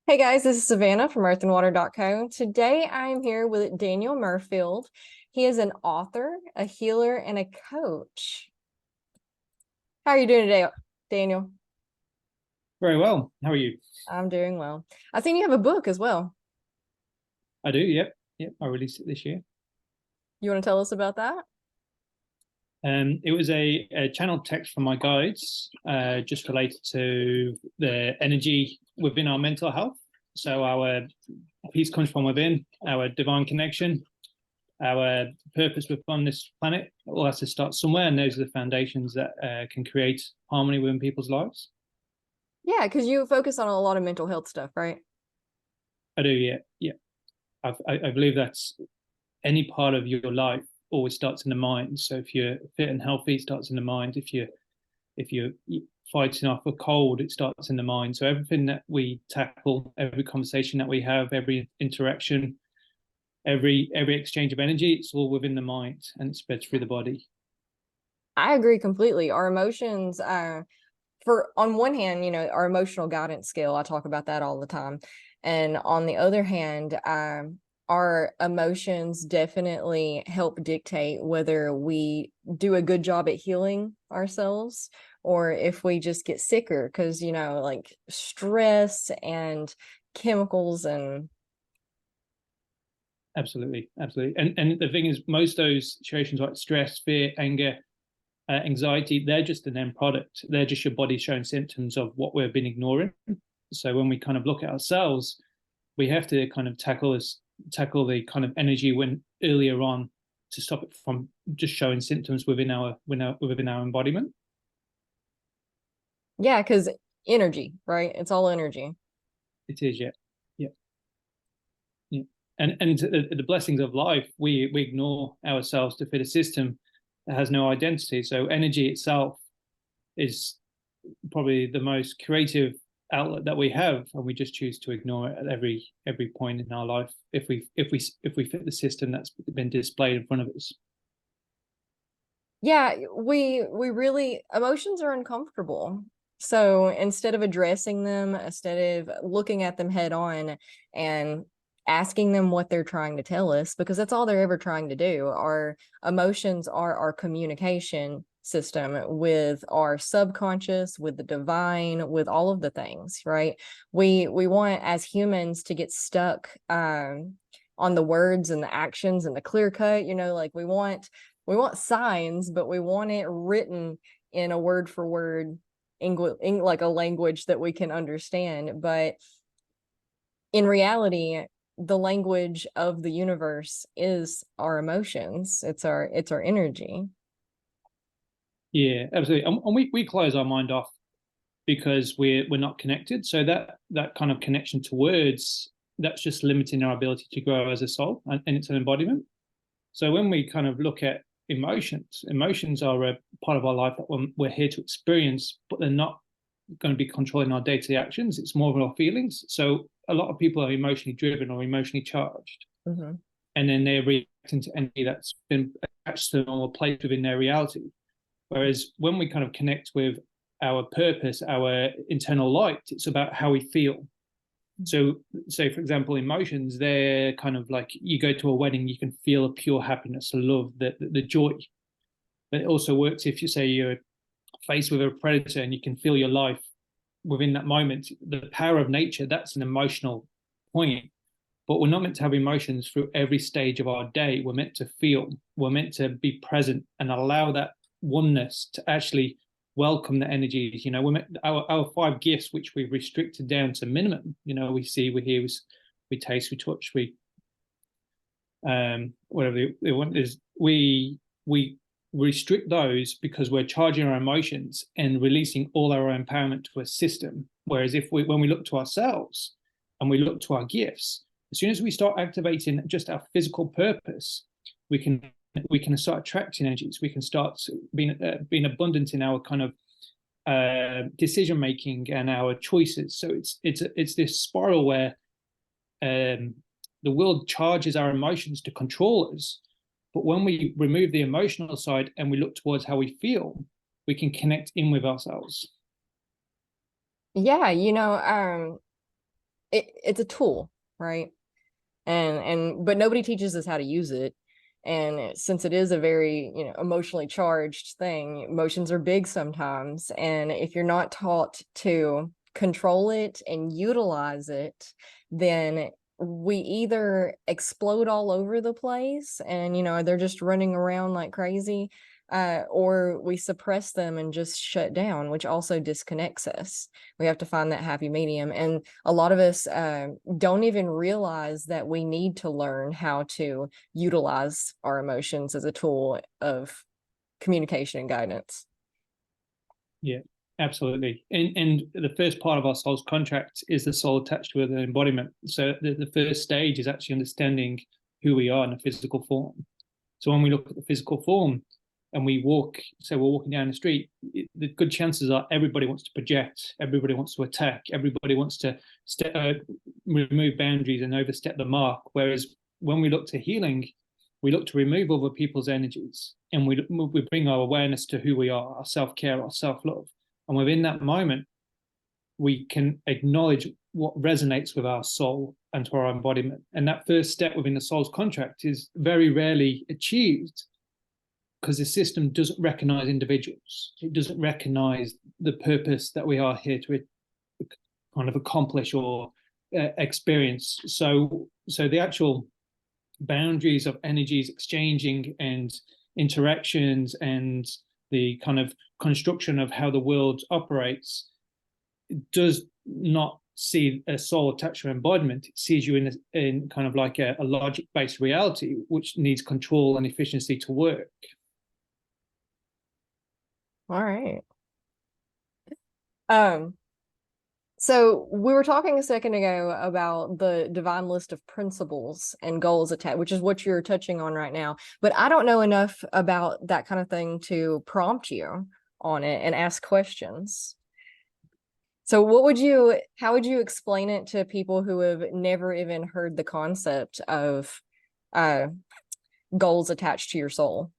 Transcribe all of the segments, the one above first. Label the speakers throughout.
Speaker 1: Hey guys, this is Savannah from earthandwater.co. Today I am here with Daniel Murfield. He is an author, a healer, and a coach. How are you doing today, Daniel?
Speaker 2: Very well. How are you?
Speaker 1: I'm doing well. I think you have a book as well.
Speaker 2: I do. Yep. Yep. I released it this year.
Speaker 1: You want to tell us about that?
Speaker 2: It was a channel text from my guides, just related to the energy within our mental health. So our peace comes from within, our divine connection, our purpose within this planet. It all has to start somewhere, and those are the foundations that can create harmony within people's lives.
Speaker 1: Yeah, because you focus on a lot of mental health stuff, right?
Speaker 2: I do. Yeah. Yeah. I believe that's any part of your life always starts in the mind. So if you're fit and healthy, it starts in the mind. If you're fighting off a cold, it starts in the mind. So everything that we tackle, every conversation that we have, every interaction, every exchange of energy, it's all within the mind and it spreads through the body.
Speaker 1: I agree completely. Our emotions, for on one hand, our emotional guidance scale, I talk about that all the time. And on the other hand, our emotions definitely help dictate whether we do a good job at healing ourselves or if we just get sicker because, like stress and chemicals and
Speaker 2: Absolutely, absolutely. And the thing is, most of those situations like stress, fear, anger, anxiety, they're just an end product. They're just your body showing symptoms of what we've been ignoring. So when we kind of look at ourselves, we have to kind of tackle the kind of energy when earlier on to stop it from just showing symptoms within our embodiment.
Speaker 1: yeah, because energy, right? It's all energy.
Speaker 2: It is, yeah, yeah, yeah. And the blessings of life, we ignore ourselves to fit a system that has no identity. So energy itself is probably the most creative outlet that we have, and we just choose to ignore it at every point in our life if we fit the system that's been displayed in front of us.
Speaker 1: Yeah, we really emotions are uncomfortable. So instead of addressing them, instead of looking at them head on and asking them what they're trying to tell us, because that's all they're ever trying to do. Our emotions are our communication system with our subconscious, with the divine, with all of the things, right? We want as humans to get stuck on the words and the actions and the clear cut, like we want signs, but we want it written in a word for word English, like a language that we can understand. But in reality, the language of the universe is our emotions. It's our energy.
Speaker 2: Yeah, absolutely. And we close our mind off because we're not connected. So that kind of connection to words, that's just limiting our ability to grow as a soul and its an embodiment. So when we kind of look at emotions are a part of our life that we're here to experience, but they're not going to be controlling our day-to-day actions. It's more of our feelings. So a lot of people are emotionally driven or emotionally charged,
Speaker 1: Mm-hmm.
Speaker 2: and then they're reacting to energy that's been attached to them or placed within their reality. Whereas when we kind of connect with our purpose, our internal light, it's about how we feel. So, say for example, emotions, they're kind of like you go to a wedding, you can feel a pure happiness, love, the joy. But it also works if you say you're faced with a predator and you can feel your life within that moment. The power of nature, that's an emotional point. But we're not meant to have emotions through every stage of our day. We're meant to feel, we're meant to be present and allow that oneness to actually welcome the energies. We're meant, our five gifts, which we've restricted down to minimum. We see, we hear, we taste, we touch, we whatever they want is we restrict those because we're charging our emotions and releasing all our empowerment to a system. Whereas if when we look to ourselves and we look to our gifts, as soon as we start activating just our physical purpose, we can start attracting energies. We can start being abundant in our kind of decision making and our choices. So it's this spiral where um, the world charges our emotions to control us. But when we remove the emotional side and we look towards how we feel, we can connect in with ourselves.
Speaker 1: Yeah, it's a tool, right? But nobody teaches us how to use it. And since it is a very, emotionally charged thing, emotions are big sometimes. And if you're not taught to control it and utilize it, then we either explode all over the place and, they're just running around like crazy, or we suppress them and just shut down, which also disconnects us. We have to find that happy medium. And a lot of us don't even realize that we need to learn how to utilize our emotions as a tool of communication and guidance.
Speaker 2: Yeah, absolutely. And the first part of our soul's contract is the soul attached with an embodiment. So the first stage is actually understanding who we are in a physical form. So when we look at the physical form and we walk, say we're walking down the street, the good chances are everybody wants to project, everybody wants to attack, everybody wants to remove boundaries and overstep the mark. Whereas when we look to healing, we look to remove other people's energies and we bring our awareness to who we are, our self-care, our self-love. And within that moment, we can acknowledge what resonates with our soul and to our embodiment. And that first step within the soul's contract is very rarely achieved because the system doesn't recognize individuals. It doesn't recognize the purpose that we are here to kind of accomplish or experience. So the actual boundaries of energies exchanging and interactions and the kind of construction of how the world operates does not see a soul attached to embodiment. It sees you in kind of like a logic-based reality, which needs control and efficiency to work.
Speaker 1: All right. So we were talking a second ago about the divine list of principles and goals attached, which is what you're touching on right now. But I don't know enough about that kind of thing to prompt you on it and ask questions. So how would you explain it to people who have never even heard the concept of goals attached to your soul?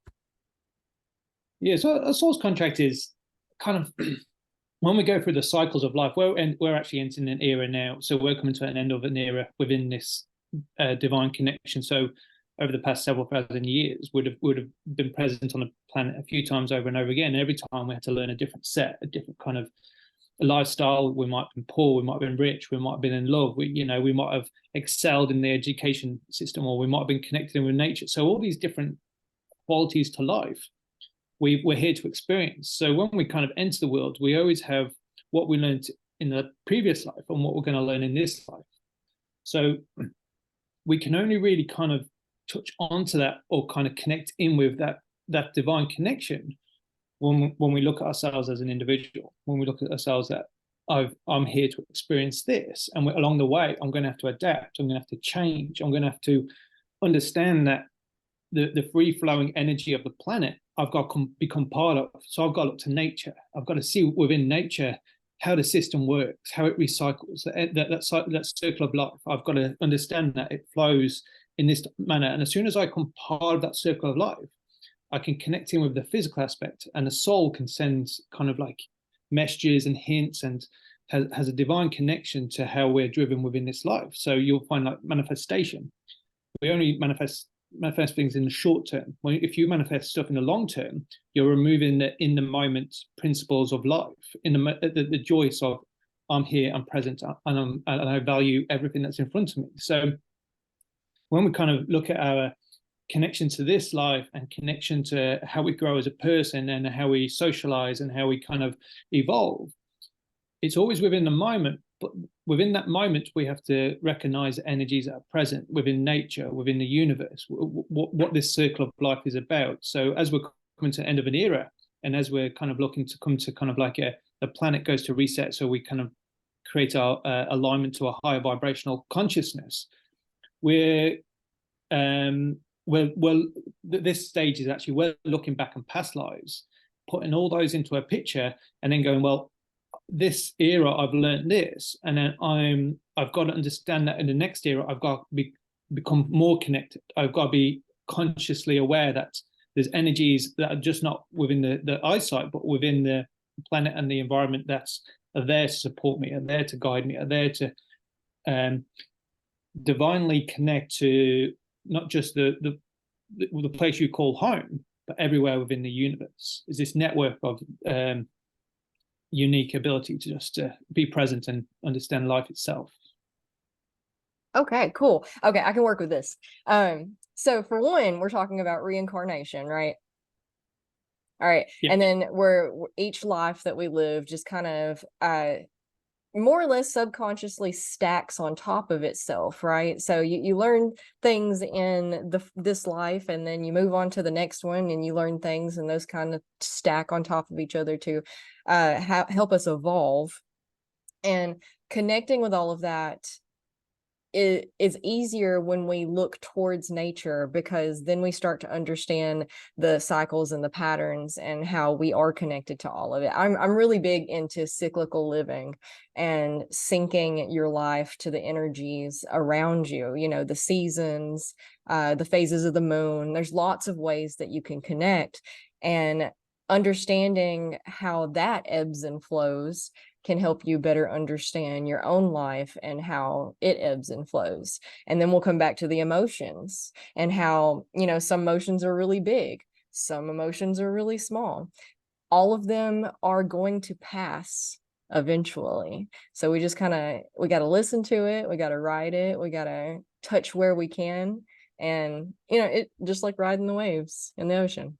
Speaker 2: Yeah, so a soul's contract is kind of when we go through the cycles of life, we're actually entering an era now. So we're coming to an end of an era within this divine connection. So over the past several thousand years, would have been present on the planet a few times over and over again. And every time we had to learn a different set, a different kind of lifestyle. We might have been poor, we might have been rich, we might have been in love. We might have excelled in the education system, or we might have been connected with nature. So all these different qualities to life we're here to experience. So when we kind of enter the world, we always have what we learned in the previous life and what we're going to learn in this life. So we can only really kind of touch onto that or kind of connect in with that divine connection when we look at ourselves as an individual, when we look at ourselves that I'm here to experience this, and along the way I'm going to have to adapt, I'm going to have to change, I'm going to have to understand that the free flowing energy of the planet I've got to become part of. So I've got to look to nature. I've got to see within nature how the system works, how it recycles, that circle of life. I've got to understand that it flows in this manner. And as soon as I become part of that circle of life, I can connect in with the physical aspect, and the soul can send kind of like messages and hints and has a divine connection to how we're driven within this life. So you'll find like manifestation. We only manifest things in the short term. If you manifest stuff in the long term, you're removing the in the moment principles of life, in the joys of I'm here, I'm present, and I value everything that's in front of me. So when we kind of look at our connection to this life and connection to how we grow as a person and how we socialize and how we kind of evolve, it's always within the moment. But within that moment, we have to recognize energies that are present within nature, within the universe, what this circle of life is about. So as we're coming to the end of an era, and as we're kind of looking to come to kind of like the planet goes to reset, so we kind of create our alignment to a higher vibrational consciousness, we're this stage is actually we're looking back on past lives, putting all those into a picture, and then going, well, this era I've learned this, and then I've got to understand that in the next era I've got to become more connected. I've got to be consciously aware that there's energies that are just not within the eyesight, but within the planet and the environment that's are there to support me, are there to guide me, are there to um, divinely connect to not just the place you call home, but everywhere within the universe. Is this network of unique ability to just be present and understand life itself.
Speaker 1: Okay, cool. Okay, I can work with this. So for one, we're talking about reincarnation, right? All right.
Speaker 2: Yeah.
Speaker 1: And then we're each life that we live just kind of more or less subconsciously stacks on top of itself, right? So you learn things in this life, and then you move on to the next one, and you learn things, and those kind of stack on top of each other to help us evolve. And connecting with all of that is easier when we look towards nature, because then we start to understand the cycles and the patterns and how we are connected to all of it. I'm really big into cyclical living and syncing your life to the energies around you, you know, the seasons, the phases of the moon. There's lots of ways that you can connect, and understanding how that ebbs and flows can help you better understand your own life and how it ebbs and flows. And then we'll come back to the emotions and how, you know, some emotions are really big, some emotions are really small. All of them are going to pass eventually. So we just we got to listen to it, we got to ride it, we got to touch where we can. And, you know, it just like riding the waves in the ocean.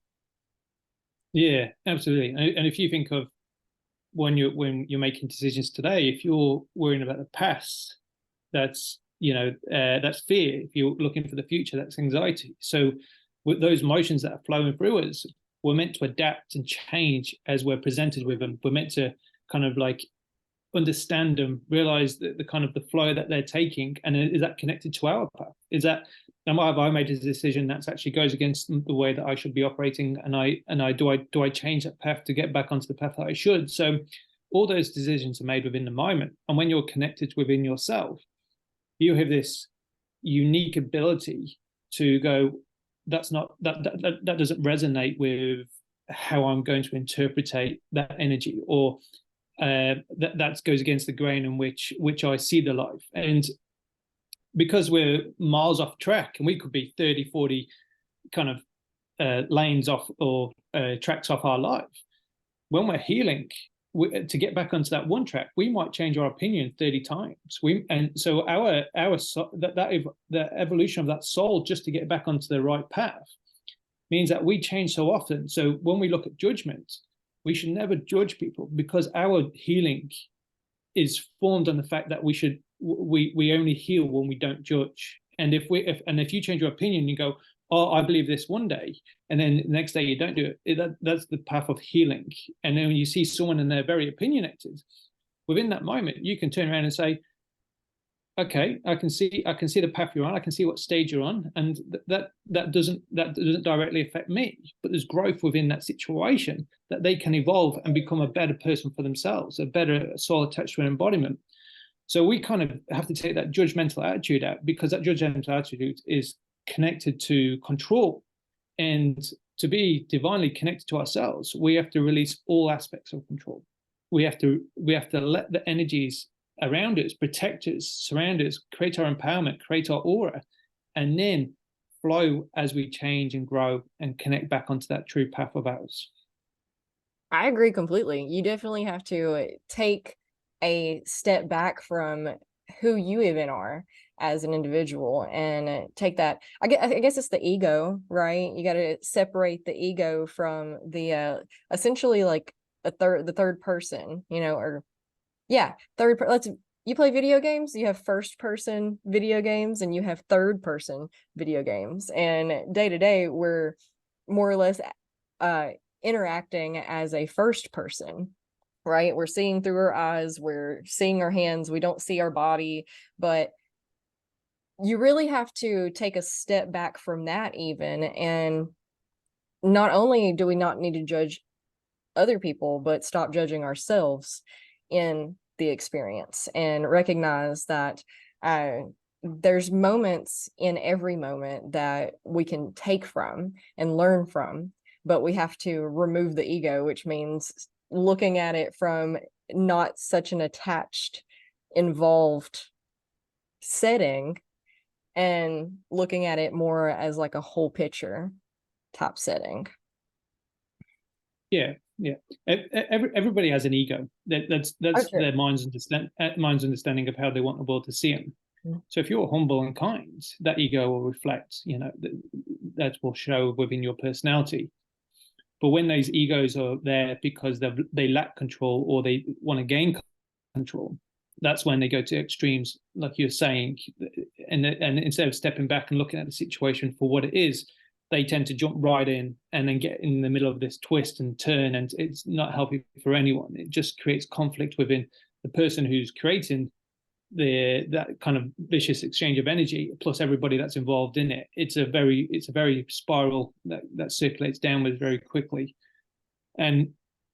Speaker 2: Yeah, absolutely. And if you think of when you're making decisions today, if you're worrying about the past, that's that's fear. If you're looking for the future, that's anxiety. So with those emotions that are flowing through us, we're meant to adapt and change as we're presented with them. We're meant to kind of like understand them, realize the kind of the flow that they're taking, and is that connected to our path? Is that, and have I made a decision that actually goes against the way that I should be operating, and I change that path to get back onto the path that I should? So all those decisions are made within the moment, and when you're connected within yourself, you have this unique ability to go, that's not that doesn't resonate with how I'm going to interpret that energy, or that goes against the grain in which I see the life. And because we're miles off track, and we could be 30, 40 kind of lanes off, or tracks off our life, when we're healing, to get back onto that one track, we might change our opinion 30 times. And so the evolution of that soul just to get back onto the right path means that we change so often. So when we look at judgment, we should never judge people, because our healing is formed on the fact that we only heal when we don't judge. And if you change your opinion, you go, oh, I believe this one day, and then the next day you don't do it, that's the path of healing. And then when you see someone and they're very opinionated, within that moment you can turn around and say, okay, I can see the path you're on, I can see what stage you're on, and that doesn't directly affect me, but there's growth within that situation, that they can evolve and become a better person for themselves, a better soul attached to an embodiment. So we kind of have to take that judgmental attitude out, because that judgmental attitude is connected to control. And to be divinely connected to ourselves, we have to release all aspects of control. We have to let the energies around us protect us, surround us, create our empowerment, create our aura, and then flow as we change and grow and connect back onto that true path of ours.
Speaker 1: I agree completely. You definitely have to take a step back from who you even are as an individual, and take that. I guess it's the ego, right? You got to separate the ego from the essentially like the third person, you know, or yeah, let's, you play video games, you have first person video games and you have third person video games, and day to day we're more or less uh interacting as a first person, right? We're seeing through our eyes, we're seeing our hands, we don't see our body. But you really have to take a step back from that even, and not only do we not need to judge other people, but stop judging ourselves in the experience, and recognize that there's moments in every moment that we can take from and learn from, but we have to remove the ego, which means looking at it from not such an attached, involved setting and looking at it more as like a whole picture type setting.
Speaker 2: Yeah, yeah. Everybody has an ego.
Speaker 1: Oh,
Speaker 2: That's
Speaker 1: sure.
Speaker 2: their mind's understanding of how they want the world to see them. So if you're humble and kind, that ego will reflect. That will show within your personality. But when those egos are there because they lack control or they want to gain control, that's when they go to extremes, like you're saying. And instead of stepping back and looking at the situation for what it is, they tend to jump right in and then get in the middle of this twist and turn, and it's not healthy for anyone. It just creates conflict within the person who's creating that kind of vicious exchange of energy, plus everybody that's involved in it. It's a very spiral that circulates downwards very quickly. And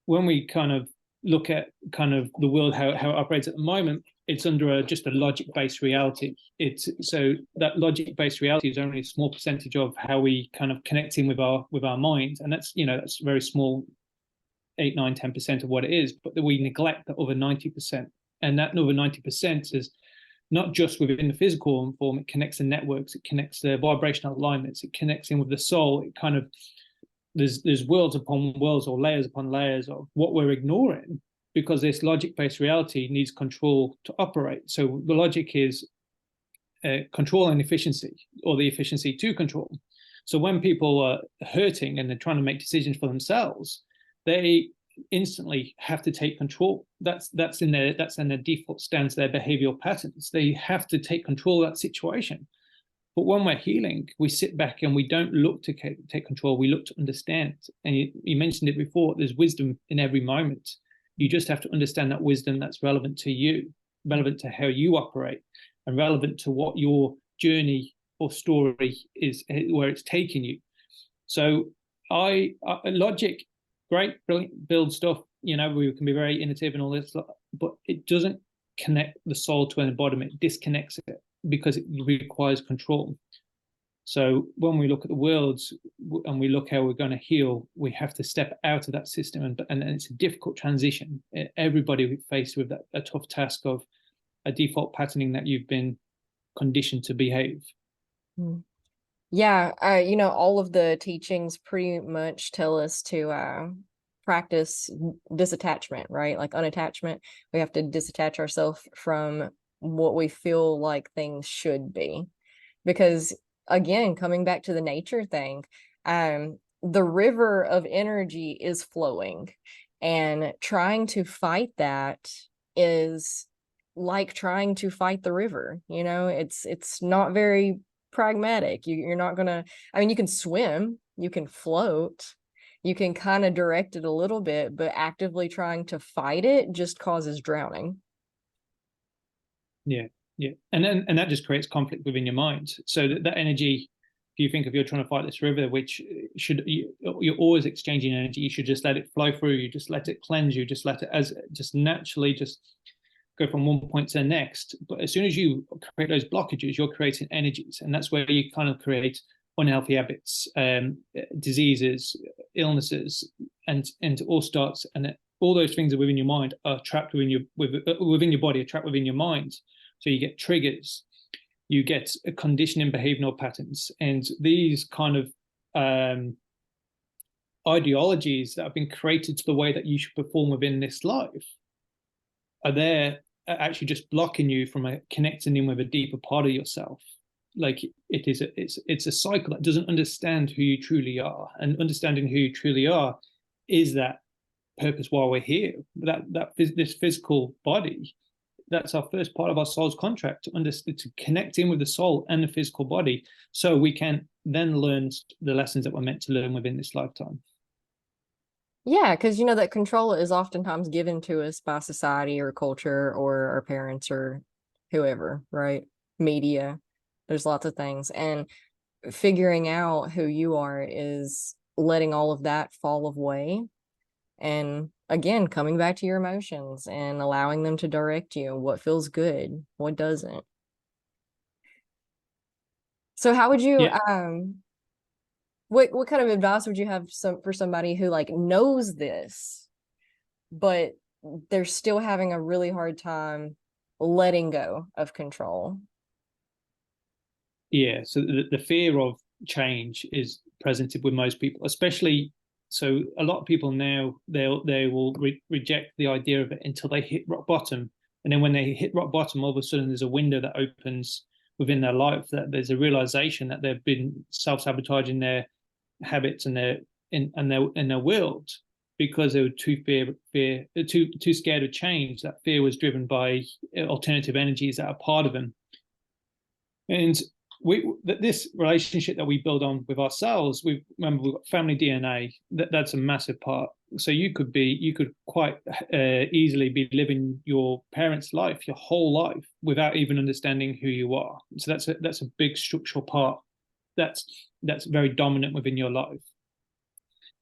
Speaker 2: when we kind of look at kind of the world, how it operates at the moment, it's under just a logic-based reality. It's so that logic-based reality is only a small percentage of how we kind of connect in with our minds, and that's very small, 8, 9, 10% of what it is. But we neglect the other 90%, and that other 90% is not just within the physical form. It connects the networks, it connects the vibrational alignments, it connects in with the soul. It kind of there's worlds upon worlds or layers upon layers of what we're ignoring because this logic-based reality needs control to operate. So the logic is control and efficiency, or the efficiency to control. So when people are hurting and they're trying to make decisions for themselves, they instantly have to take control. That's in their default stance, their behavioral patterns. They have to take control of that situation. But when we're healing, we sit back and we don't look to take control. We look to understand. And you mentioned it before, there's wisdom in every moment. You just have to understand that wisdom that's relevant to you, relevant to how you operate, and relevant to what your journey or story is, where it's taking you. So logic, great, brilliant, build stuff. We can be very innovative and all this, but it doesn't connect the soul to an embodiment. It disconnects it because it requires control. So when we look at the worlds and we look how we're going to heal, we have to step out of that system, and it's a difficult transition. Everybody faced with a tough task of a default patterning that you've been conditioned to behave.
Speaker 1: Yeah, all of the teachings pretty much tell us to practice disattachment, right? Like unattachment. We have to disattach ourselves from what we feel like things should be. Because again, coming back to the nature thing, the river of energy is flowing, and trying to fight that is like trying to fight the river. It's not very pragmatic. You're not gonna, I mean, you can swim, you can float, you can kind of direct it a little bit, but actively trying to fight it just causes drowning.
Speaker 2: Yeah, yeah, and that just creates conflict within your mind. So that energy, if you think of you're trying to fight this river, which you're always exchanging energy, you should just let it flow through. You just let it cleanse. You just let it as just naturally just go from one point to the next. But as soon as you create those blockages, you're creating energies, and that's where you kind of create unhealthy habits, diseases, illnesses, and it all starts. And all those things are within your mind are trapped within your body, are trapped within your mind. So you get triggers, you get a conditioning behavioral patterns, and these kind of ideologies that have been created to the way that you should perform within this life are there actually just blocking you from connecting in with a deeper part of yourself. Like it's a cycle that doesn't understand who you truly are, and understanding who you truly are is that purpose why we're here. This physical body, that's our first part of our soul's contract, to connect in with the soul and the physical body, so we can then learn the lessons that we're meant to learn within this lifetime.
Speaker 1: Yeah, because that control is oftentimes given to us by society or culture or our parents or whoever, right? Media. There's lots of things. And figuring out who you are is letting all of that fall away. And again, coming back to your emotions and allowing them to direct you. What feels good, what doesn't. So how would you
Speaker 2: Yeah,
Speaker 1: what kind of advice would you have for somebody who like knows this, but they're still having a really hard time letting go of control?
Speaker 2: Yeah, so the fear of change is present with most people, especially. So a lot of people now they will reject the idea of it until they hit rock bottom, and then when they hit rock bottom, all of a sudden there's a window that opens within their life, that there's a realization that they've been self-sabotaging their habits and their world, because they were too scared of change. That fear was driven by alternative energies that are part of them. And this relationship that we build on with ourselves, remember we've got family DNA. That's a massive part. So you could quite easily be living your parents' life, your whole life, without even understanding who you are. So that's a big structural part that's very dominant within your life.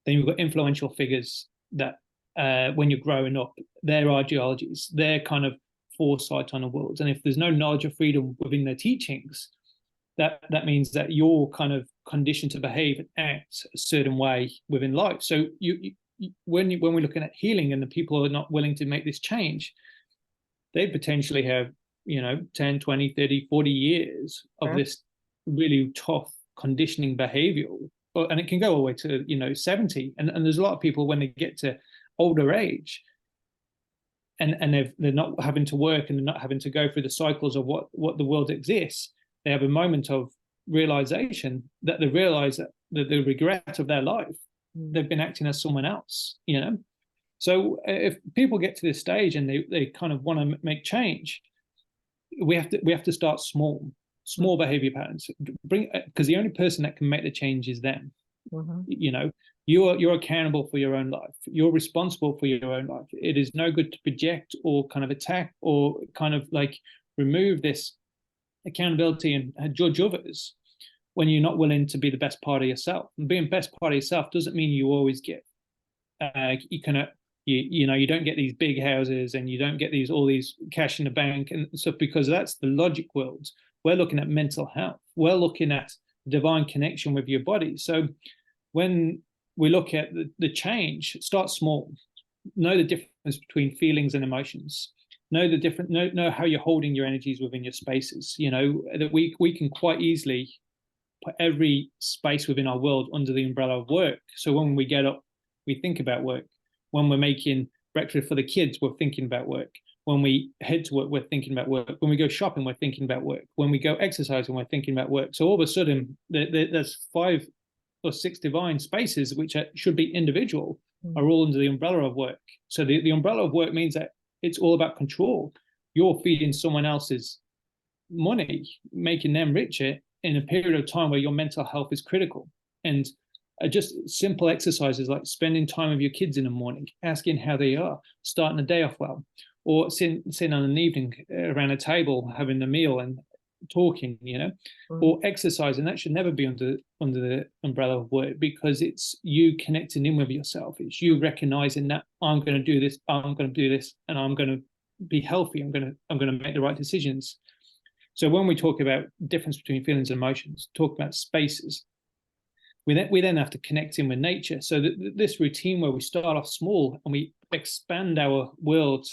Speaker 2: Then you've got influential figures that, when you're growing up, their ideologies, their kind of foresight on the world. And if there's no knowledge of freedom within their teachings, that means that you're kind of conditioned to behave and act a certain way within life. So when we're looking at healing and the people are not willing to make this change, they potentially have 10, 20, 30, 40 years of this really tough conditioning behavioral, and it can go all the way to 70. And there's a lot of people, when they get to older age, and they're not having to work and they're not having to go through the cycles of what the world exists, they have a moment of realization that they realize that the regret of their life, they've been acting as someone else. So if people get to this stage and they kind of want to make change, we have to start small behavior patterns, because the only person that can make the change is them. You're accountable for your own life. You're responsible for your own life. It is no good to project or kind of attack or kind of like remove this accountability and judge others when you're not willing to be the best part of yourself. And being best part of yourself doesn't mean you always get you don't get these big houses and you don't get all these cash in the bank and stuff, because that's the logic world. We're looking at mental health. We're looking at divine connection with your body. So when we look at the change, start small. Know the difference between feelings and emotions. Know how you're holding your energies within your spaces. That we can quite easily put every space within our world under the umbrella of work. So when we get up, we think about work. When we're making breakfast for the kids, we're thinking about work. When we head to work, we're thinking about work. When we go shopping, we're thinking about work. When we go exercising, we're thinking about work. So all of a sudden, there's 5 or 6 divine spaces, which should be individual, are all under the umbrella of work. So the umbrella of work means that it's all about control. You're feeding someone else's money, making them richer in a period of time where your mental health is critical. And just simple exercises like spending time with your kids in the morning, asking how they are, starting the day off well, or sitting on an evening around a table having a meal and talking, or exercising. That should never be under the umbrella of work, because it's you connecting in with yourself. It's you recognizing that I'm going to do this, I'm going to do this, and I'm going to be healthy. I'm going to make the right decisions. So when we talk about difference between feelings and emotions, talk about spaces, we then have to connect in with nature. So this routine where we start off small and we expand our world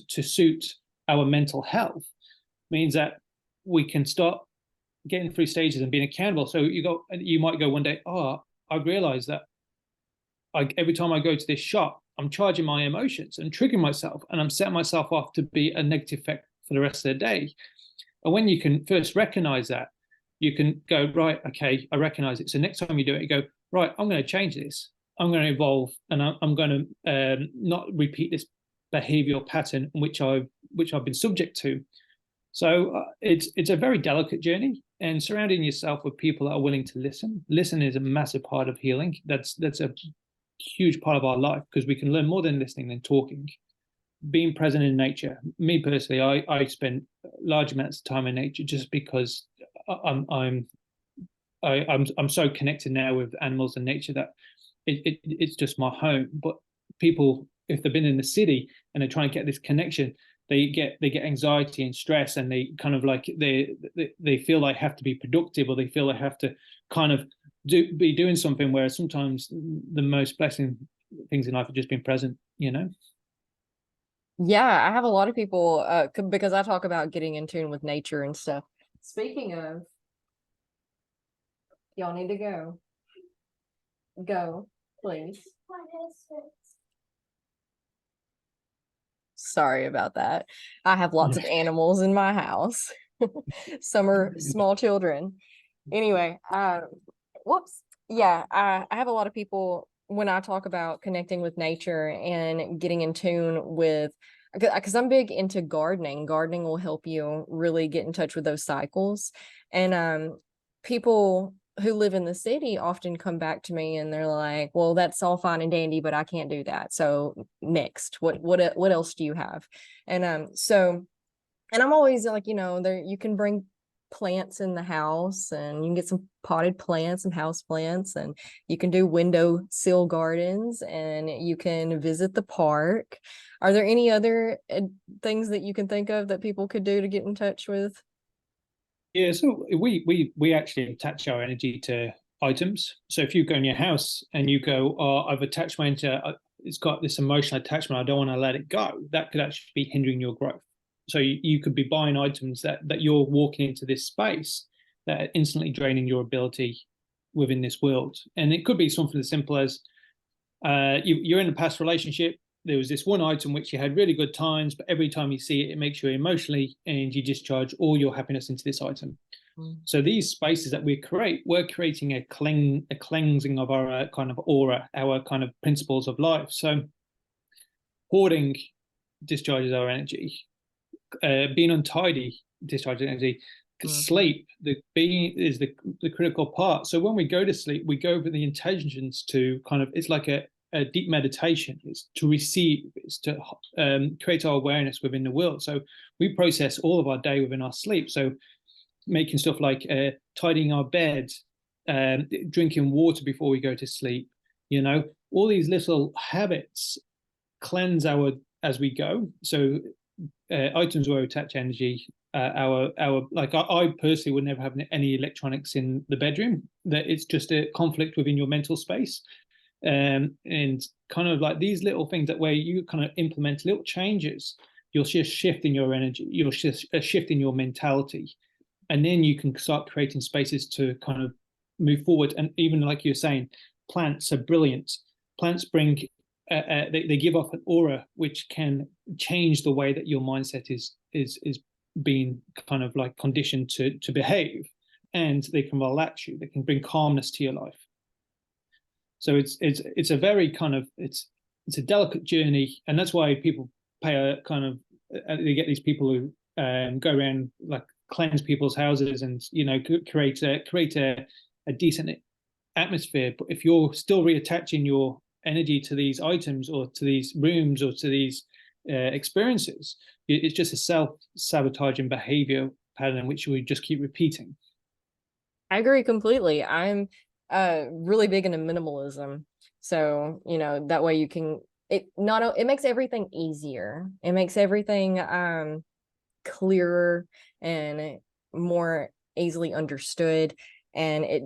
Speaker 2: to suit our mental health means that we can start getting through stages and being accountable. So you might go one day, I realize that every time I go to this shop, I'm charging my emotions and triggering myself, and I'm setting myself off to be a negative effect for the rest of the day. And when you can first recognize that, you can go, right, okay, I recognize it. So next time you do it, you go, right, I'm going to change this. I'm going to evolve, and I'm going to not repeat this behavioral pattern which I've been subject to. So it's a very delicate journey, and surrounding yourself with people that are willing to listen. Listen is a massive part of healing. That's a huge part of our life, because we can learn more than listening than talking. Being present in nature. Me personally, I spend large amounts of time in nature just because I'm so connected now with animals and nature that it's just my home. But people, if they've been in the city and they're trying to get this connection, they get anxiety and stress, and they kind of like they feel they have to be productive, or they feel they have to kind of be doing something, whereas sometimes the most blessing things in life are just being present.
Speaker 1: Yeah, I have a lot of people because I talk about getting in tune with nature and stuff. Speaking of Y'all need to go. Go, please. Sorry about that. I have lots of animals in my house. Some are small children. Anyway, whoops. Yeah, I have a lot of people when I talk about connecting with nature and getting in tune with, because I'm big into gardening. Gardening will help you really get in touch with those cycles. And people who live in the city often come back to me and they're like, well, that's all fine and dandy, but I can't do that. So next, what else do you have? And and I'm always like, there you can bring plants in the house and you can get some potted plants and house plants, and you can do window sill gardens, and you can visit the park. Are there any other things that you can think of that people could do to get in touch with?
Speaker 2: Yeah, so we actually attach our energy to items. So if you go in your house and you go, "Oh, I've attached mine to it's got this emotional attachment. I don't want to let it go." That could actually be hindering your growth. So you could be buying items that you're walking into this space that are instantly draining your ability within this world. And it could be something as simple as you're in a past relationship. There was this one item which you had really good times, but every time you see it, it makes you emotionally, and you discharge all your happiness into this item. So these spaces that we create, we're creating a cleansing of our kind of aura, our kind of principles of life. So hoarding discharges our energy. Being untidy discharges energy. Sleep, the being is the critical part. So when we go to sleep, we go with the intentions to kind of, it's like a deep meditation. Is to receive, is to create our awareness within the world. So we process all of our day within our sleep. So making stuff like tidying our beds, drinking water before we go to sleep, all these little habits cleanse our as we go. So items where we attach energy, our like I personally would never have any electronics in the bedroom. That it's just a conflict within your mental space. And kind of like these little things that where you kind of implement little changes, you'll see a shift in your energy, you'll see a shift in your mentality, and then you can start creating spaces to kind of move forward. And even like you're saying, plants are brilliant. Plants bring they give off an aura which can change the way that your mindset is being kind of like conditioned to behave, and they can relax you, they can bring calmness to your life. So it's a very kind of it's a delicate journey, and that's why people pay a kind of they get these people who go around like cleanse people's houses and create a decent atmosphere. But if you're still reattaching your energy to these items or to these rooms or to these experiences, it's just a self-sabotaging behavior pattern which we just keep repeating.
Speaker 1: I agree completely. I'm really big into minimalism. So, that way you can it makes everything easier. It makes everything clearer and more easily understood. And it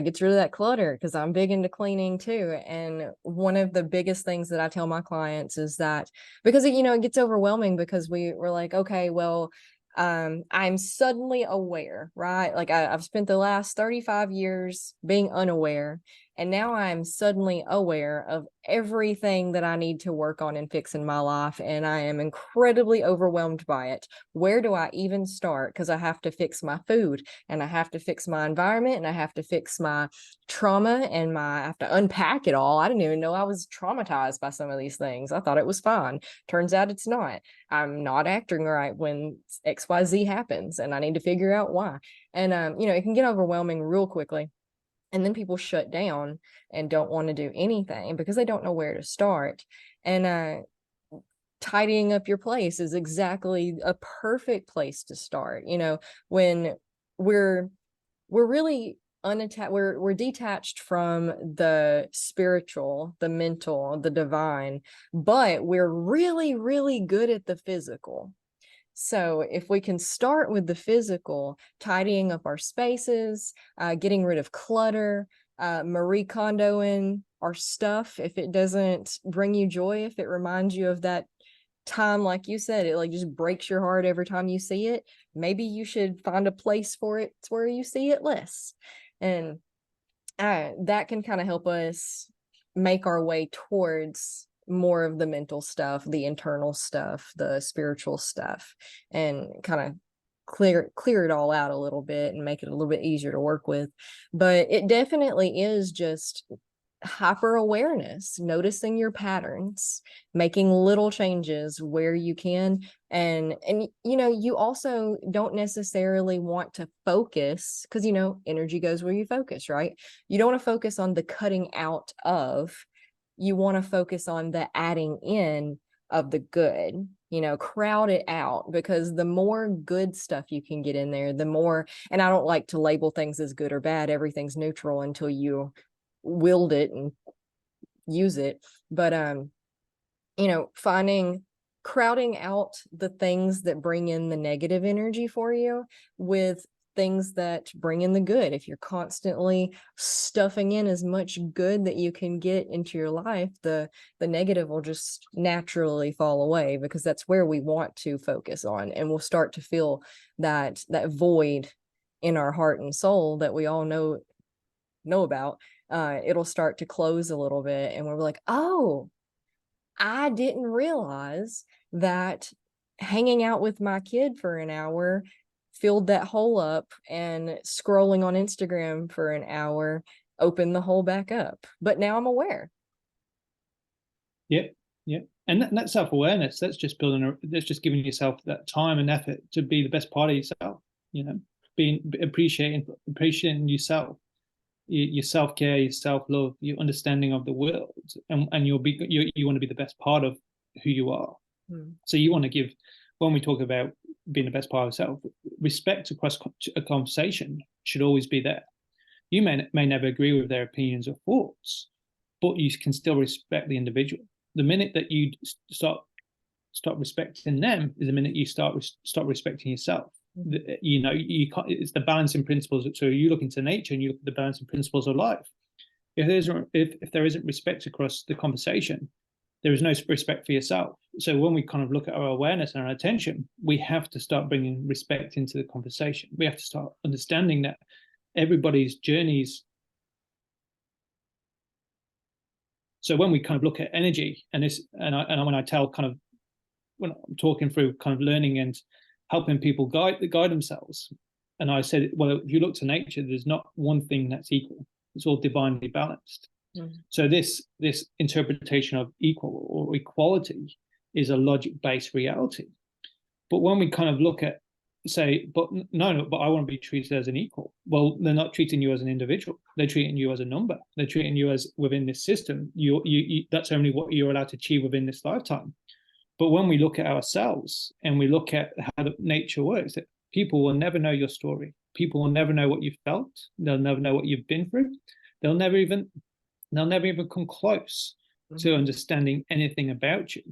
Speaker 1: gets rid of that clutter, because I'm big into cleaning too. And one of the biggest things that I tell my clients is that, because it gets overwhelming, because we're like, okay, well, I'm suddenly aware, right? Like I've spent the last 35 years being unaware, and now I'm suddenly aware of everything that I need to work on and fix in my life, and I am incredibly overwhelmed by it. Where do I even start? Because I have to fix my food, and I have to fix my environment, and I have to fix my trauma, and I have to unpack it all. I didn't even know I was traumatized by some of these things. I thought it was fine. Turns out it's not. I'm not acting right when XYZ happens, and I need to figure out why. And it can get overwhelming real quickly. And then people shut down and don't want to do anything because they don't know where to start. And tidying up your place is exactly a perfect place to start. When we're really unattached, we're detached from the spiritual, the mental, the divine, but we're really, really good at the physical. So if we can start with the physical, tidying up our spaces, getting rid of clutter, Marie Kondoing our stuff, if it doesn't bring you joy, if it reminds you of that time, like you said, it like just breaks your heart every time you see it, maybe you should find a place for it where you see it less. And that can kind of help us make our way towards more of the mental stuff, the internal stuff, the spiritual stuff, and kind of clear it all out a little bit and make it a little bit easier to work with. But it definitely is just hyper awareness, noticing your patterns, making little changes where you can. And you know, you also don't necessarily want to focus, because you know, energy goes where you focus, right? You don't want to focus on the cutting out of, you want to focus on the adding in of the good. You know, crowd it out, because the more good stuff you can get in there, the more. And I don't like to label things as good or bad. Everything's neutral until you wield it and use it. But you know, crowding out the things that bring in the negative energy for you with things that bring in the good. If you're constantly stuffing in as much good that you can get into your life, the negative will just naturally fall away, because that's where we want to focus on, and we'll start to feel that void in our heart and soul that we all know about. It'll start to close a little bit, and we're like, oh, I didn't realize that hanging out with my kid for an hour filled that hole up, and scrolling on Instagram for an hour opened the hole back up. But now I'm aware.
Speaker 2: Yep, yep. And that self-awareness, that's just that's just giving yourself that time and effort to be the best part of yourself, you know, being appreciating yourself, your self-care, your self-love, your understanding of the world, and you want to be the best part of who you are. So you want to give, when we talk about being the best part of yourself, respect across a conversation should always be there. You may never agree with their opinions or thoughts, but you can still respect the individual. The minute that you start respecting them is the minute you start respecting yourself. You know, you can't, it's the balancing principles. So you look into nature and you look at the balancing principles of life. If there isn't respect across the conversation, there is no respect for yourself. So when we kind of look at our awareness and our attention, we have to start bringing respect into the conversation. We have to start understanding that everybody's journeys. So when we kind of look at energy, and when I tell kind of, when I'm talking through kind of learning and helping people guide themselves, and I said, well, if you look to nature, there's not one thing that's equal. It's all divinely balanced. So this interpretation of equal or equality is a logic-based reality. But when we kind of look at, say, but I want to be treated as an equal. Well, they're not treating you as an individual. They're treating you as a number. They're treating you as within this system. You that's only what you're allowed to achieve within this lifetime. But when we look at ourselves and we look at how the nature works, that people will never know your story. People will never know what you've felt. They'll never know what you've been through. They'll never even come close to understanding anything about you.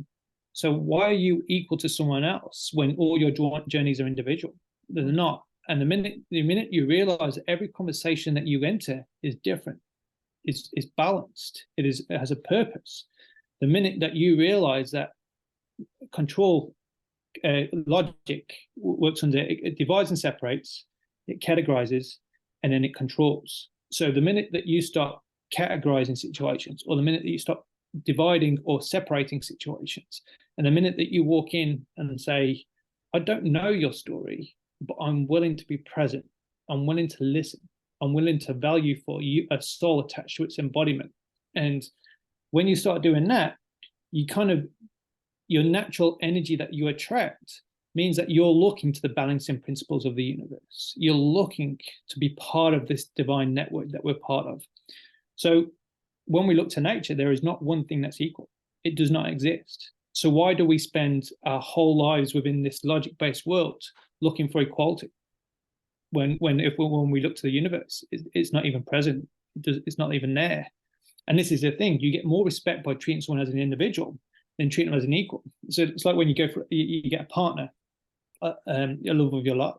Speaker 2: So why are you equal to someone else when all your journeys are individual? They're not. And the minute you realize that every conversation that you enter is different, is balanced, it has a purpose. The minute that you realize that control logic works under it divides and separates, it categorizes, and then it controls. So the minute that you start categorizing situations, or the minute that you stop dividing or separating situations, and the minute that you walk in and say, I don't know your story, but I'm willing to be present, I'm willing to listen, I'm willing to value for you a soul attached to its embodiment. And when you start doing that, you kind of, your natural energy that you attract means that you're looking to the balancing principles of the universe. You're looking to be part of this divine network that we're part of. So when we look to nature, there is not one thing that's equal. It does not exist. So why do we spend our whole lives within this logic-based world looking for equality? When we look to the universe, it's not even present. It's not even there. And this is the thing: you get more respect by treating someone as an individual than treating them as an equal. So it's like when you get a partner, a love of your life.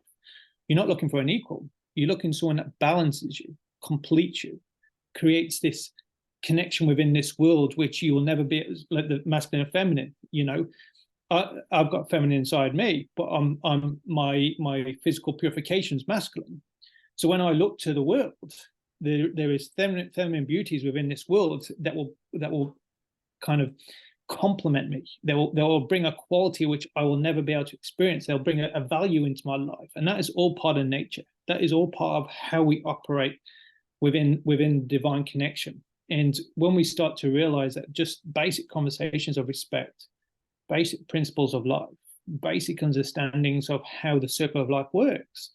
Speaker 2: You're not looking for an equal. You're looking for someone that balances you, completes you, creates this connection within this world, which you will never be like the masculine and feminine. You know, I've got feminine inside me, but my physical purification is masculine. So when I look to the world, there is feminine beauties within this world that will kind of complement me. They will bring a quality which I will never be able to experience. They'll bring a value into my life, and that is all part of nature. That is all part of how we operate within divine connection. And when we start to realize that just basic conversations of respect, basic principles of life, basic understandings of how the circle of life works,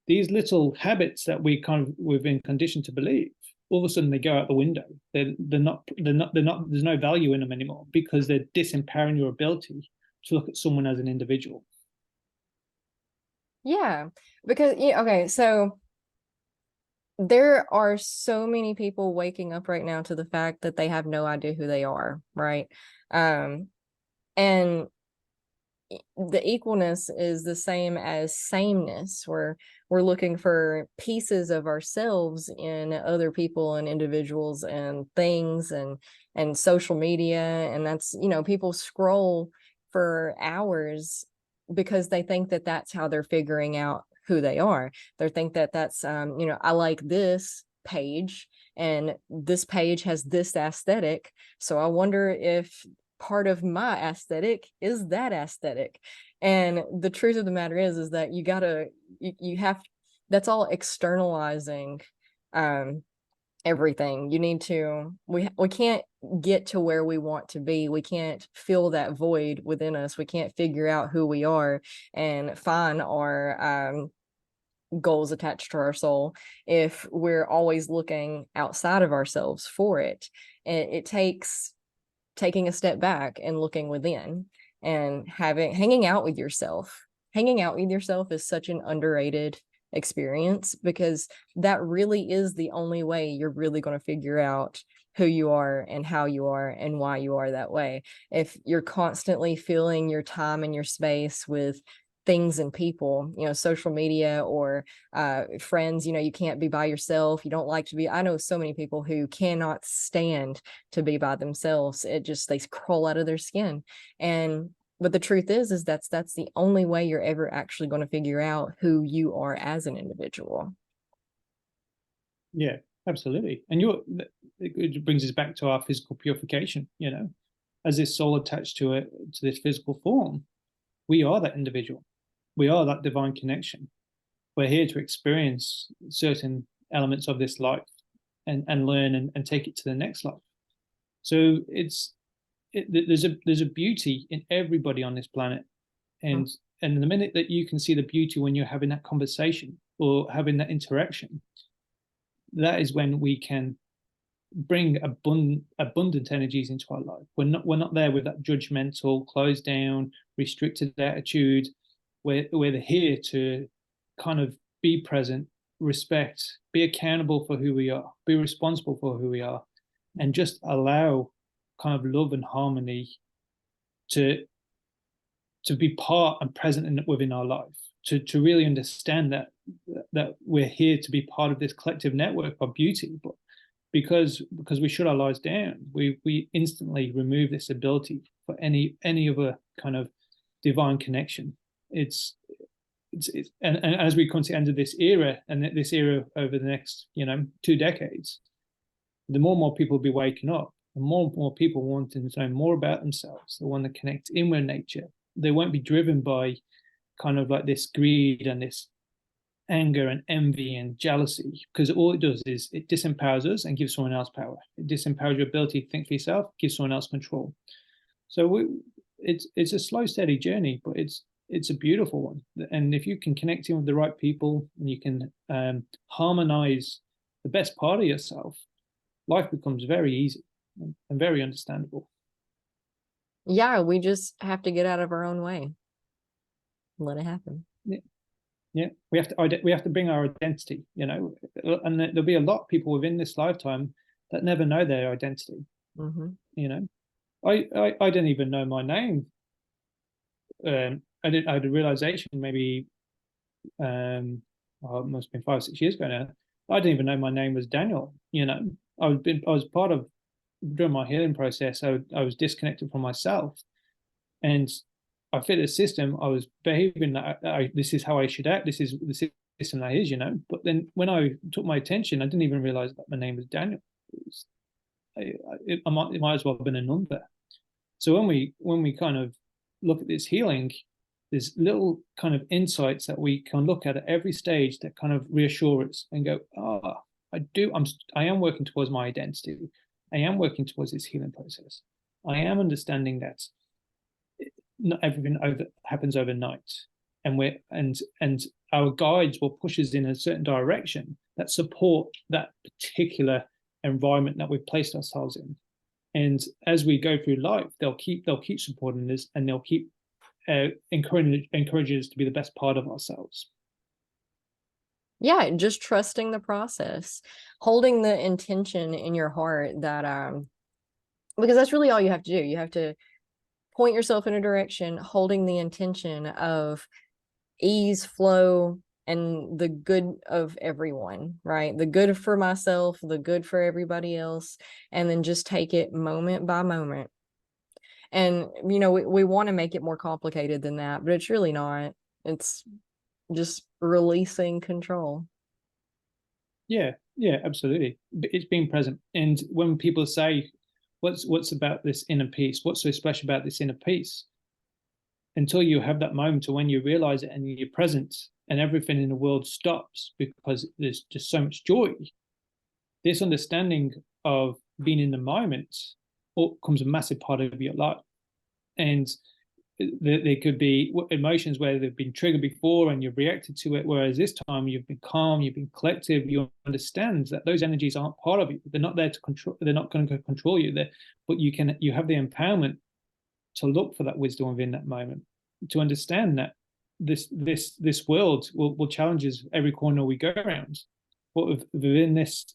Speaker 2: these little habits that we've been conditioned to believe, all of a sudden they go out the window. They're not. There's no value in them anymore because they're disempowering your ability to look at someone as an individual.
Speaker 1: Yeah, because yeah, okay, so there are so many people waking up right now to the fact that they have no idea who they are, right? And the equalness is the same as sameness, where we're looking for pieces of ourselves in other people and individuals and things and social media. And that's, you know, people scroll for hours because they think that that's how they're figuring out who they are. They think that that's you know, I like this page and this page has this aesthetic, so I wonder if part of my aesthetic is that aesthetic. And the truth of the matter is that you have, that's all externalizing everything. You need to, we can't get to where we want to be. We can't fill that void within us. We can't figure out who we are and find our goals attached to our soul if we're always looking outside of ourselves for it. It takes taking a step back and looking within and hanging out with yourself. Hanging out with yourself is such an underrated experience because that really is the only way you're really going to figure out who you are and how you are and why you are that way. If you're constantly filling your time and your space with things and people, you know, social media or friends, you know, you can't be by yourself. You don't like to be, I know so many people who cannot stand to be by themselves. It just, they crawl out of their skin. And but the truth is that's the only way you're ever actually going to figure out who you are as an individual.
Speaker 2: Yeah, absolutely. And it brings us back to our physical purification. You know, as this soul attached to this physical form, we are that individual. We are that divine connection. We're here to experience certain elements of this life and learn and take it to the next life. So there's a beauty in everybody on this planet, and and the minute that you can see the beauty when you're having that conversation or having that interaction, that is when we can bring abundant energies into our life. We're not there with that judgmental, closed down, restricted attitude. We're here to kind of be present, respect, be accountable for who we are, be responsible for who we are, and just allow kind of love and harmony to be part and present within our life. To really understand that we're here to be part of this collective network of beauty, but because we shut our lives down, we instantly remove this ability for any other kind of divine connection. It's and as we come to the end of this era, and this era over the next 2 decades, the more people will be waking up, the more people wanting to know more about themselves. They want to connect in with nature. They won't be driven by kind of like this greed and this anger and envy and jealousy, because all it does is it disempowers us and gives someone else power. It disempowers your ability to think for yourself, gives someone else control. So it's a slow, steady journey, but it's a beautiful one. And if you can connect in with the right people and you can harmonize the best part of yourself, life becomes very easy and very understandable.
Speaker 1: Yeah, we just have to get out of our own way. Let it happen.
Speaker 2: Yeah. Yeah, we have to bring our identity, and there'll be a lot of people within this lifetime that never know their identity.
Speaker 1: Mm-hmm.
Speaker 2: I didn't even know my name. I had a realization maybe it must have been 5 or 6 years ago now. I didn't even know my name was Daniel. I was part of, during my healing process, I was disconnected from myself, and I fit a system. I was behaving that this is how I should act. This is this and that is, you know. But then when I took my attention, I didn't even realize that my name was Daniel. It might as well have been a number. So when we kind of look at this healing, there's little kind of insights that we can look at every stage that kind of reassure us and go, I am working towards my identity. I am working towards this healing process. I am understanding that not everything happens overnight, and our guides will push us in a certain direction that support that particular environment that we've placed ourselves in. And as we go through life, they'll keep supporting us, and they'll keep encouraging us to be the best part of ourselves.
Speaker 1: Yeah, just trusting the process, holding the intention in your heart that because that's really all you have to do. You have to point yourself in a direction, holding the intention of ease, flow, and the good of everyone, right? The good for myself, the good for everybody else, and then just take it moment by moment. And, you know, we want to make it more complicated than that, but it's really not. It's just releasing control.
Speaker 2: Yeah, yeah, absolutely. It's being present. And when people say, what's about this inner peace? What's so special about this inner peace? Until you have that moment, or when you realize it and you're present, and everything in the world stops because there's just so much joy. This understanding of being in the moment becomes a massive part of your life. And there could be emotions where they've been triggered before and you've reacted to it, whereas this time you've been calm, you've been collective, you understand that those energies aren't part of you. They're not there to control, they're not going to control you there, but you have the empowerment to look for that wisdom within that moment, to understand that this world will challenge us every corner we go around. But within this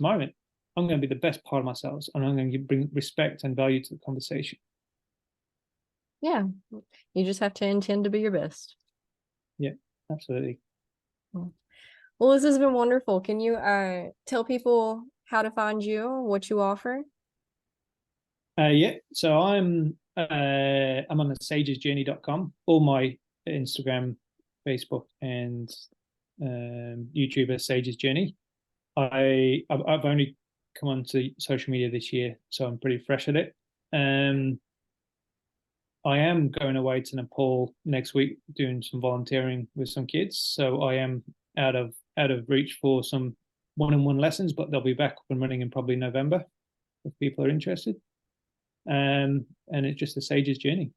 Speaker 2: moment, I'm going to be the best part of myself, and I'm going to bring respect and value to the conversation.
Speaker 1: Yeah, you just have to intend to be your best.
Speaker 2: Yeah, absolutely.
Speaker 1: Well, this has been wonderful. Can you tell people how to find you, what you offer?
Speaker 2: Yeah, so I'm on the sagesjourney.com. All my Instagram, Facebook, and YouTube are Sages Journey. I've only come onto social media this year, so I'm pretty fresh at it. I am going away to Nepal next week doing some volunteering with some kids, so I am out of reach for some one-on-one lessons, but they'll be back up and running in probably November if people are interested. And it's just a Sage's journey.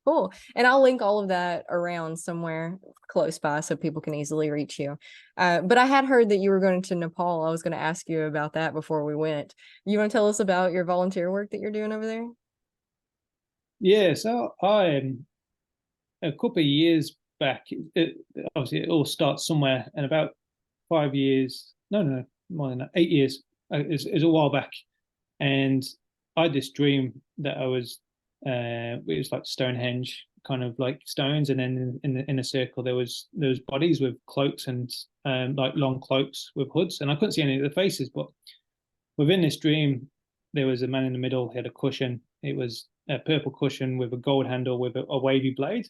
Speaker 1: Cool. And I'll link all of that around somewhere close by so people can easily reach you. But I had heard that you were going to Nepal. I was going to ask you about that before we went. You want to tell us about your volunteer work that you're doing over there?
Speaker 2: Yeah, so I a couple of years back, obviously it all starts somewhere, and about 5 years, no, more than that, 8 years, is a while back. And I had this dream that it was like Stonehenge, kind of like stones, and then in a circle there was bodies with cloaks and like long cloaks with hoods, and I couldn't see any of the faces, but within this dream there was a man in the middle. He had a cushion. It was a purple cushion with a gold handle with a wavy blade,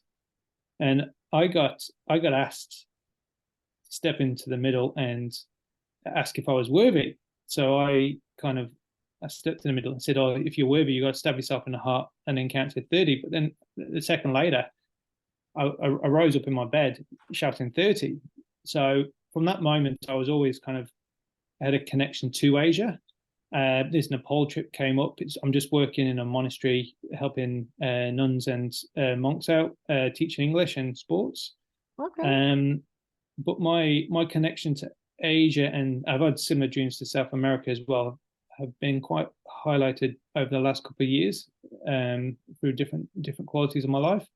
Speaker 2: and I got asked to step into the middle and ask if I was worthy. So I stepped in the middle and said, "Oh, if you're worthy, you got to stab yourself in the heart and then count to 30." But then the second later, I rose up in my bed shouting 30. So from that moment, I was always kind of had a connection to Asia. This Nepal trip came up. I'm just working in a monastery, helping nuns and monks out, teaching English and sports.
Speaker 1: Okay.
Speaker 2: But my connection to Asia, and I've had similar dreams to South America as well, have been quite highlighted over the last couple of years through different qualities of my life.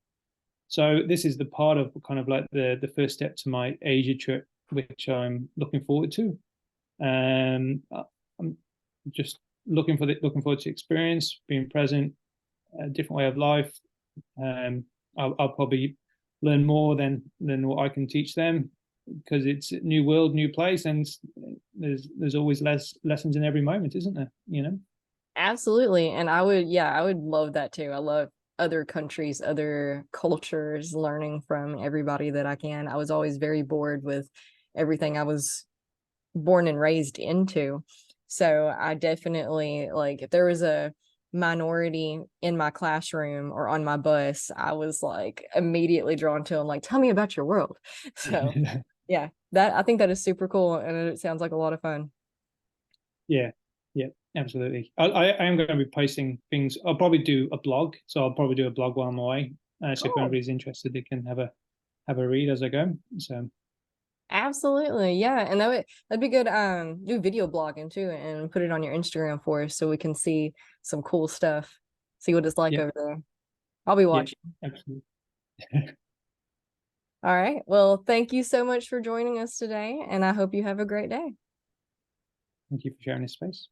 Speaker 2: So this is the part of kind of like the first step to my Asia trip, which I'm looking forward to. I'm just looking forward to experience, being present, a different way of life. I'll probably learn more than what I can teach them, because it's a new world, new place, and there's always less lessons in every moment, isn't there? You know.
Speaker 1: Absolutely. And I would love that too. I love other countries, other cultures, learning from everybody that I can. I was always very bored with everything I was born and raised into. So I definitely, like, if there was a minority in my classroom or on my bus, I was like immediately drawn to them, like, tell me about your world. So yeah, that I think that is super cool and it sounds like a lot of fun.
Speaker 2: Yeah, yeah, absolutely. I am going to be posting things. I'll probably do a blog, so I'll probably do a blog while I'm away. So if
Speaker 1: Cool.
Speaker 2: anybody's interested, they can have a read as I go. So
Speaker 1: Absolutely. Yeah. And that'd be good. Do video blogging too and put it on your Instagram for us so we can see some cool stuff. See what it's like
Speaker 2: yeah,
Speaker 1: over there. I'll be
Speaker 2: yeah,
Speaker 1: watching.
Speaker 2: absolutely.
Speaker 1: All right. Well, thank you so much for joining us today, and I hope you have a great day.
Speaker 2: Thank you for sharing this space.